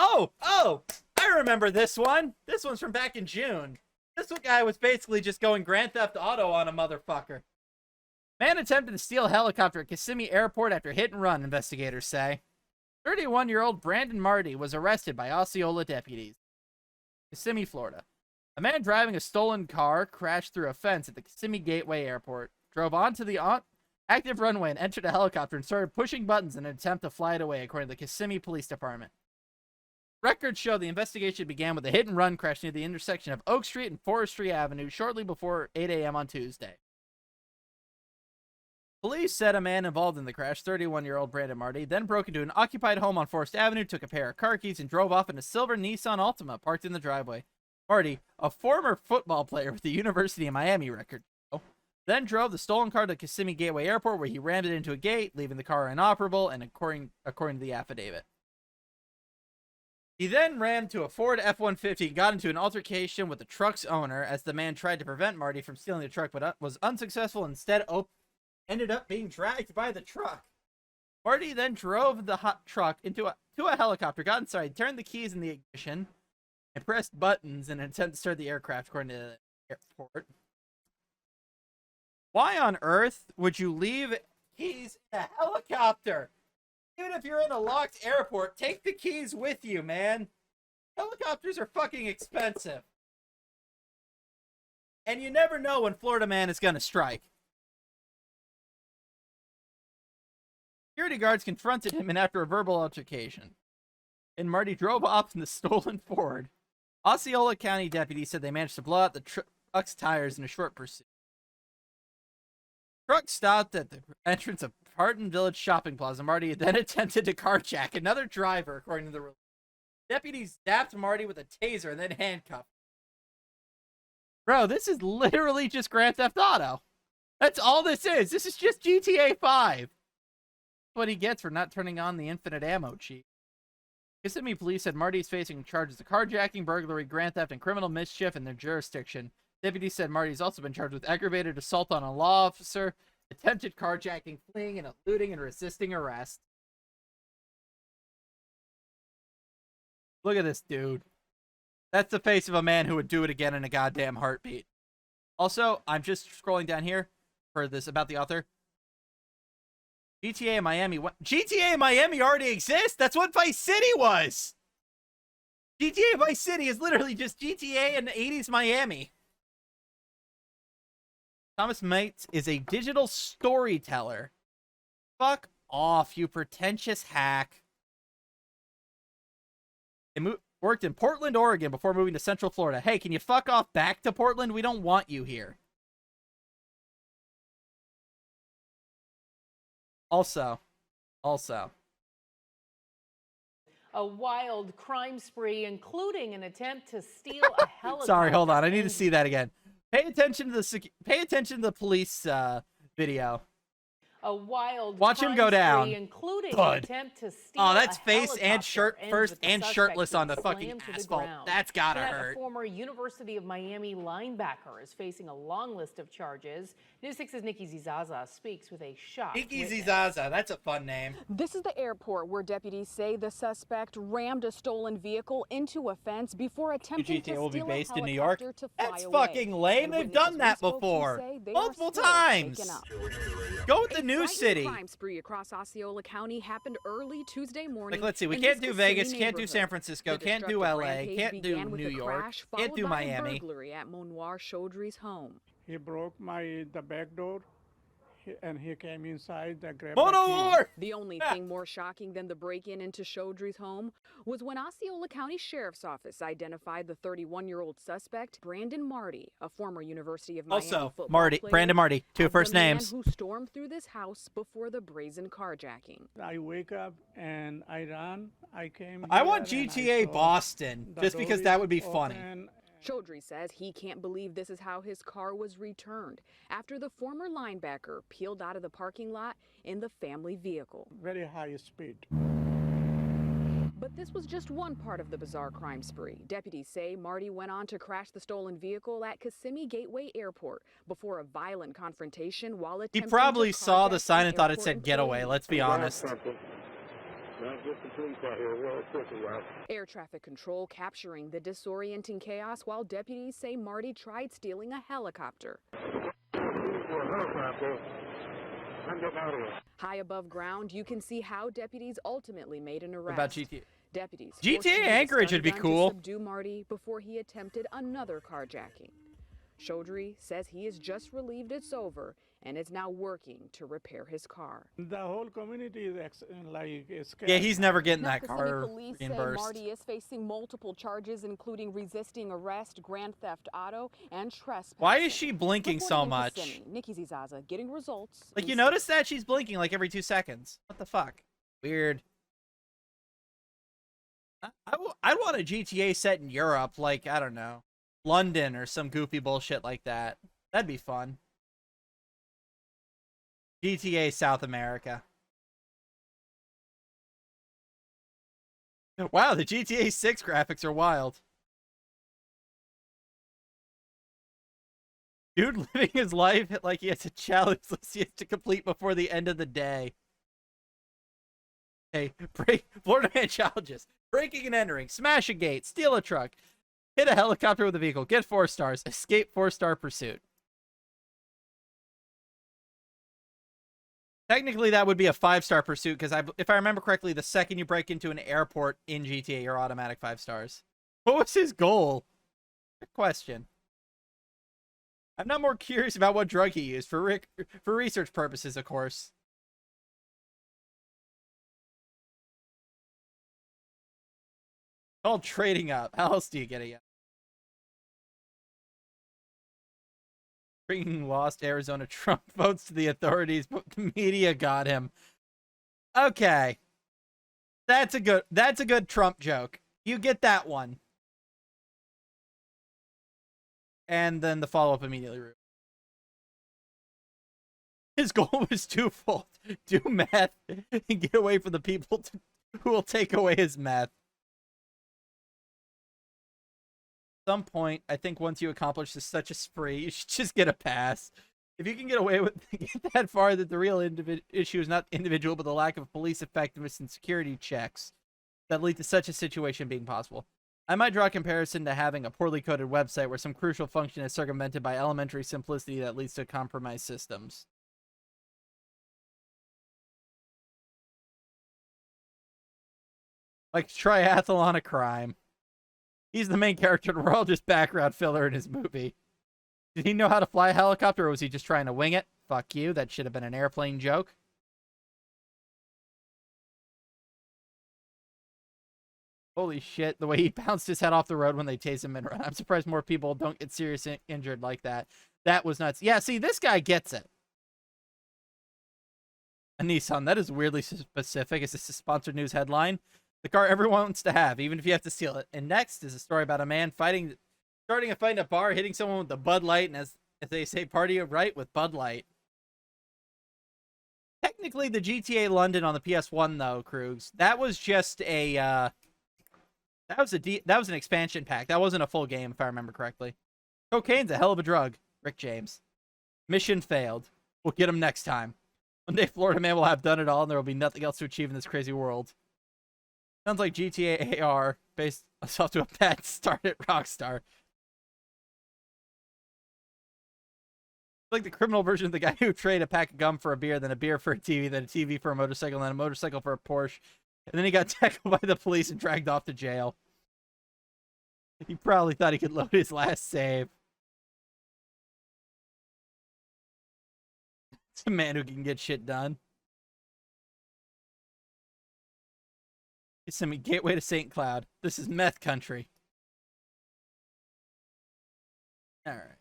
Oh! I remember this one. This one's from back in June. This guy was basically just going Grand Theft Auto on a motherfucker. Man attempted to steal a helicopter at Kissimmee Airport after hit and run, investigators say. 31-year-old Brandon Marty was arrested by Osceola deputies. Kissimmee, Florida. A man driving a stolen car crashed through a fence at the Kissimmee Gateway Airport, drove onto the active runway and entered a helicopter and started pushing buttons in an attempt to fly it away, according to the Kissimmee Police Department. Records show the investigation began with a hit-and-run crash near the intersection of Oak Street and Forestry Avenue shortly before 8 a.m. on Tuesday. Police said a man involved in the crash, 31-year-old Brandon Marty, then broke into an occupied home on Forest Avenue, took a pair of car keys, and drove off in a silver Nissan Altima parked in the driveway. Marty, a former football player with the University of Miami record, then drove the stolen car to Kissimmee Gateway Airport, where he rammed it into a gate, leaving the car inoperable, and according to the affidavit. He then ran to a Ford F-150 and got into an altercation with the truck's owner as the man tried to prevent Marty from stealing the truck, but was unsuccessful and instead ended up being dragged by the truck. Marty then drove the hot truck to a helicopter, got inside, turned the keys in the ignition, and pressed buttons in an attempt to start the aircraft, according to the airport. Why on earth would you leave keys in a helicopter? Even if you're in a locked airport, take the keys with you, man. Helicopters are fucking expensive. And you never know when Florida man is gonna strike. Security guards confronted him and after a verbal altercation. And Marty drove off in the stolen Ford. Osceola County deputies said they managed to blow out the truck's tires in a short pursuit. The truck stopped at the entrance of Parton Village Shopping Plaza. Marty then attempted to carjack another driver, according to the release. Deputies zapped Marty with a taser and then handcuffed him. Bro, this is literally just Grand Theft Auto. That's all this is. This is just GTA 5. That's what he gets for not turning on the infinite ammo cheat. Kissimmee police said Marty is facing charges of carjacking, burglary, grand theft, and criminal mischief in their jurisdiction. Deputies said Marty's also been charged with aggravated assault on a law officer, attempted carjacking, fleeing, and eluding and resisting arrest. Look at this dude. That's the face of a man who would do it again in a goddamn heartbeat. Also, I'm just scrolling down here for this about the author. GTA Miami. GTA Miami already exists? That's what Vice City was! GTA Vice City is literally just GTA in the 80s Miami. Thomas Mates is a digital storyteller. Fuck off, you pretentious hack. He worked in Portland, Oregon before moving to Central Florida. Hey, can you fuck off back to Portland? We don't want you here. Also. A wild crime spree, including an attempt to steal a helicopter. Sorry, hold on. I need to see that again. Pay attention to the police video. A wild watch him go down. Including Thud. an attempt to steal that's face and shirt first and shirtless on the fucking asphalt. That's gotta hurt. A former University of Miami linebacker is facing a long list of charges. News 6's Nikki Zizaza speaks with a shock. Nikki Zizaza, that's a fun name. This is the airport where deputies say the suspect rammed a stolen vehicle into a fence before attempting to steal will be based in New York. That's fucking lame. They've done that before. Multiple times. Go with the new city. Crime spree across Osceola County happened early Tuesday morning. Like, let's see. We can't do Vegas, can't do San Francisco, can't do LA, can't do New York, can't do Miami. Burglary at Monoir Chaudry's home. He broke the back door, and he came inside and grabbed Monoir! The only thing more shocking than the break-in into Chaudry's home was when Osceola County Sheriff's Office identified the 31-year-old suspect, Brandon Marty, a former University of Miami football player, Brandon Marty, two first names. Who stormed through this house before the brazen carjacking. I wake up and I run. I want GTA Boston, just because that would be funny. Chaudry says he can't believe this is how his car was returned after the former linebacker peeled out of the parking lot in the family vehicle. Very high speed. But this was just one part of the bizarre crime spree. Deputies say Marty went on to crash the stolen vehicle at Kissimmee Gateway Airport before a violent confrontation while attempting He probably to saw the carjack sign an and thought it airport said getaway, employee. let's be honest. Now get the police out here real quickly, right? Air traffic control capturing the disorienting chaos while deputies say Marty tried stealing a helicopter. For a helicopter. I'm getting out of here. High above ground, you can see how deputies ultimately made an arrest. What about GTA? Deputies GTA forced to use a Anchorage stun would be gun cool. to subdue Marty before he attempted another carjacking. Chaudhry says he is just relieved it's over and is now working to repair his car. The whole community is scared. Yeah, he's never getting Now, that Kissimmee car police say reimbursed. Marty is facing multiple charges, including resisting arrest, grand theft auto, and trespassing. Why is she blinking so Reporting in much? Kissimmee, Nikki Zizaza getting results. Like, in you notice that she's blinking like every 2 seconds. What the fuck? Weird. I'd want a GTA set in Europe, like, I don't know, London or some goofy bullshit like that. That'd be fun. GTA South America. Wow, the GTA 6 graphics are wild. Dude living his life like he has a challenge list he has to complete before the end of the day. Hey, Florida man challenges. Breaking and entering, smash a gate, steal a truck, hit a helicopter with a vehicle, get 4 stars, escape 4-star pursuit. Technically, that would be a 5-star pursuit, because if I remember correctly, the second you break into an airport in GTA, you're automatic 5 stars. What was his goal? Good question. I'm not more curious about what drug he used, for research purposes, of course. Called trading up. How else do you get it? Bringing lost Arizona Trump votes to the authorities, but the media got him. Okay. That's a good Trump joke. You get that one. And then the follow-up immediately. His goal was twofold. Do meth and get away from the people who will take away his meth. Some point, I think once you accomplish such a spree, you should just get a pass. If you can get away with get that far, that the real issue is not individual, but the lack of police effectiveness and security checks that lead to such a situation being possible. I might draw a comparison to having a poorly coded website where some crucial function is circumvented by elementary simplicity that leads to compromised systems. Like triathlon a crime. He's the main character, and we're all just background filler in his movie. Did he know how to fly a helicopter, or was he just trying to wing it? Fuck you, that should have been an airplane joke. Holy shit, the way he bounced his head off the road when they tased him and run. I'm surprised more people don't get seriously injured like that. That was nuts. Yeah, see, this guy gets it. A Nissan, that is weirdly specific. Is this a sponsored news headline? The car everyone wants to have, even if you have to steal it. And next is a story about a man starting a fight in a bar, hitting someone with a Bud Light, and as they say, party right with Bud Light. Technically, the GTA London on the PS1, though, Krugs, that was just a that was an expansion pack. That wasn't a full game, if I remember correctly. Cocaine's a hell of a drug, Rick James. Mission failed. We'll get him next time. One day, Florida man will have done it all, and there will be nothing else to achieve in this crazy world. Sounds like GTA AR based off to a bad start at Rockstar. Like the criminal version of the guy who traded a pack of gum for a beer, then a beer for a TV, then a TV for a motorcycle, then a motorcycle for a Porsche. And then he got tackled by the police and dragged off to jail. He probably thought he could load his last save. It's a man who can get shit done. Kissimmee, gateway to St. Cloud. This is meth country. Alright.